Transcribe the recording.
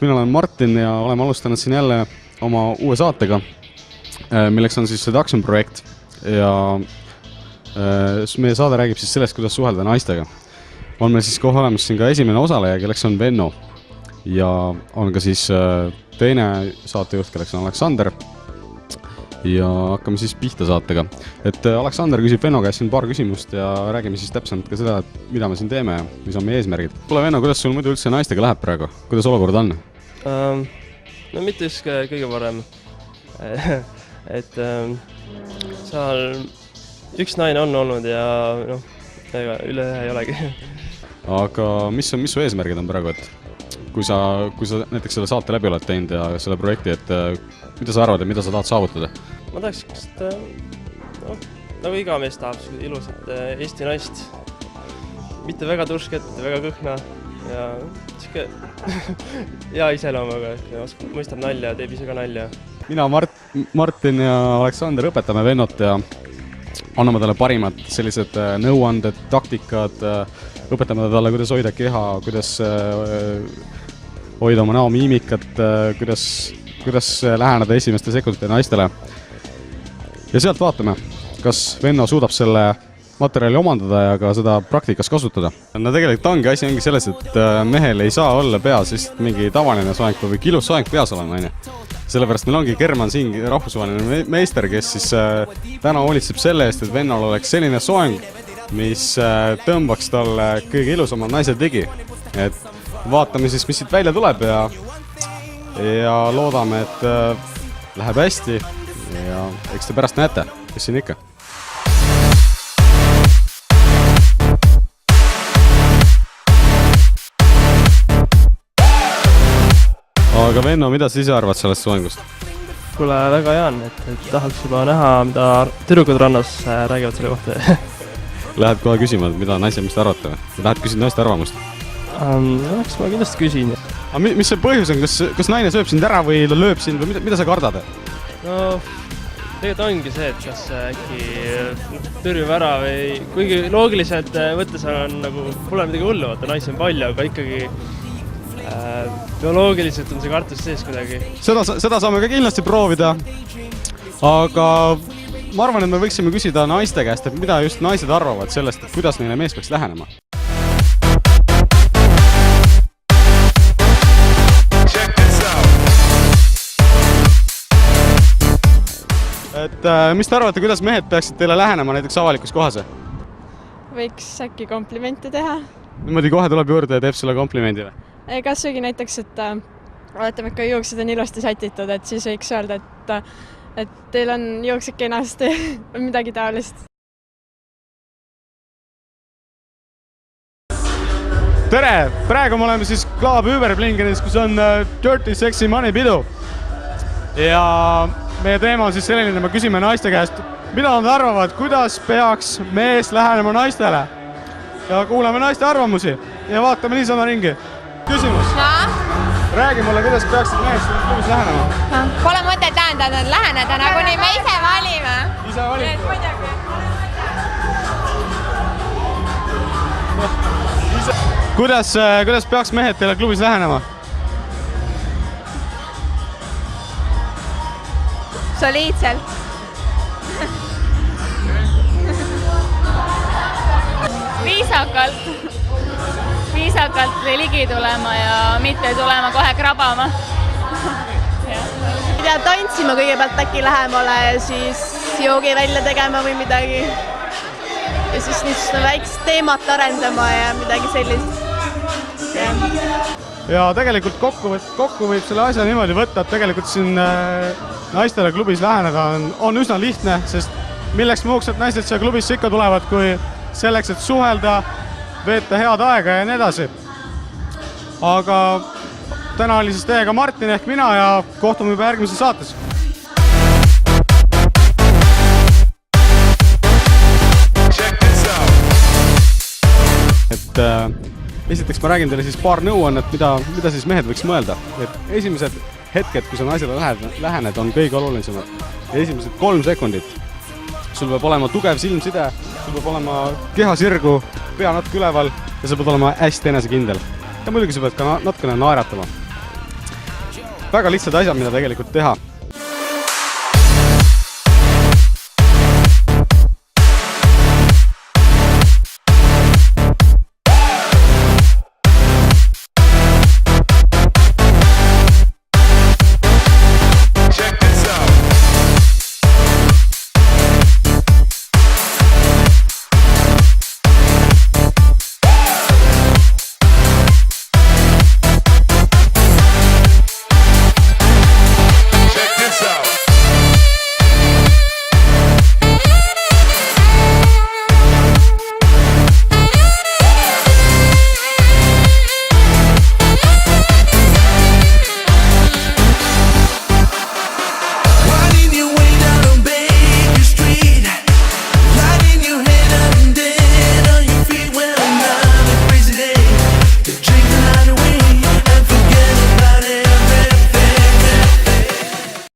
mina olen Martin ja oleme alustanud siin jälle oma uue saatega, milleks on siis Seduction projekt ja meie saade räägib siis sellest, kuidas suhelda naistega. On meil siis kohe olemas siin ka esimene osaleja, kelleks on Venno ja on ka siis teine saatejuht, kelleks on Aleksander ja hakkame siis pihta saatega. Et Aleksander küsib Venno käest siin paar küsimust ja räägime siis täpsemalt ka seda, mida me siin teeme ja mis on meie eesmärgid. Kuule Venno, kuidas sul muidu üldse naistega läheb praegu? Kuidas olukord on? No mitte just kõige parem. Et seal üks naine on olnud ja ega üle ei olegi. Aga mis su eesmärgid on praegu, et kui sa näiteks selle saate läbi oled teinud ja selle projekti, et mida sa arvad ja mida sa tahad saavutada? Ma tahaks, nagu iga mees tahab ilusat Eesti naist. Mitte väga tursket, väga kõhna ja siuke hea iseloomuga, mõistab nalja, teeb ise ka nalja. Mina, Martin ja Aleksander õpetame Vennot ja anname talle parimad sellised nõuanded, taktikad, õpetame talle, kuidas hoida keha, kuidas hoida oma näomiimikat, kuidas läheneda esimeste sekundite naistele. Ja sealt vaatame, kas Venno suudab selle materjali omandada ja ka seda praktikas kasutada. No tegelikult asi ongi selles, et mehel ei saa olla peas lihtsalt mingi tavaline soeng või kilus soeng peas olema, aine. Sellepärast meil ongi German siin rahvusvaheline meister, kes siis täna hoolitseb selle eest, et Vennol oleks selline soeng, mis tõmbaks talle kõige ilusamad naised ligi. Et vaatame siis, mis siit välja tuleb ja loodame, et läheb hästi ja eks te pärast näete, kes siin ikka. Aga Venno, mida sa ise arvad sellest soengust? Kuule, väga hea on, et tahaks juba näha, mida tüdrukud rannas räägivad selle kohta. Lähed kohe küsima, mida naised, mis te arvate? Lähed küsid naiste arvamust? Eks ma kindlasti küsin. Aga mis see põhjus on? Kas naine sööb sind ära või lööb sind või mida sa kardad? No, tegelikult ongi see, et kas äkki tõrjub ära või kuigi loogiliselt võttes on nagu, pole midagi hullu, vaata naisi on palju, aga ikkagi bioloogiliselt on see kartus sees kuidagi. Seda saame ka kindlasti proovida, aga ma arvan, et me võiksime küsida naiste käest, et mida just naised arvavad sellest, et kuidas neile mees peaks lähenema. Et mis te arvate, kuidas mehed peaksid teile lähenema näiteks avalikus kohas? Võiks äkki komplimente teha. Niimoodi kohe tuleb juurde ja teeb sulle komplimendile? Kas võigi näiteks, et oletame, kui juuksed on ilusti sätitud, et siis võiks öelda, et teil on juuksed kenasti või midagi taolist. Tere! Praegu me oleme siis Club Überblingenis, kus on Dirty Sexy Money pidu. Ja meie teema on siis selline, me küsime naiste käest, mida nad arvavad, kuidas peaks mees lähenema naistele. Ja kuulame naiste arvamusi ja vaatame niisama ringi. Küsimus. Räägi mulle, kuidas peaksid mees klubis lähenema? Pole mõtet läheneda, nagu nii me ise valime. Ise valime? Kuidas peaks mehed teile klubis lähenema? Soliidselt. Viisakalt ligi tulema ja mitte tulema kohe krabama. Ja tantsima kõigepealt äkki lähemale ja siis joogi välja tegema või midagi. Ja siis niisugune väikest teemat arendama ja midagi sellist. Ja tegelikult kokku võib selle asja niimoodi võtta, et tegelikult siin naistele klubis läheneda on üsna lihtne, sest milleks muuks, et naised siia klubisse ikka tulevad, kui selleks, et suhelda, veeta head aega ja nii edasi. Aga täna oli siis teiega Martin ehk mina ja kohtume juba järgmises saates. Et esiteks ma räägin teile siis paar nõuannet, mida siis mehed võiks mõelda. Et esimesed hetked, kui sa naisele lähened, on kõige olulisemad. Ja esimesed 3 sekundit. Sul peab olema tugev silmside, sul peab olema keha sirgu, pea natuke üleval ja sa pead olema hästi enesekindel. Ja muidugi sa pead ka natukene naeratama. väga lihtsad asjad, mida tegelikult teha.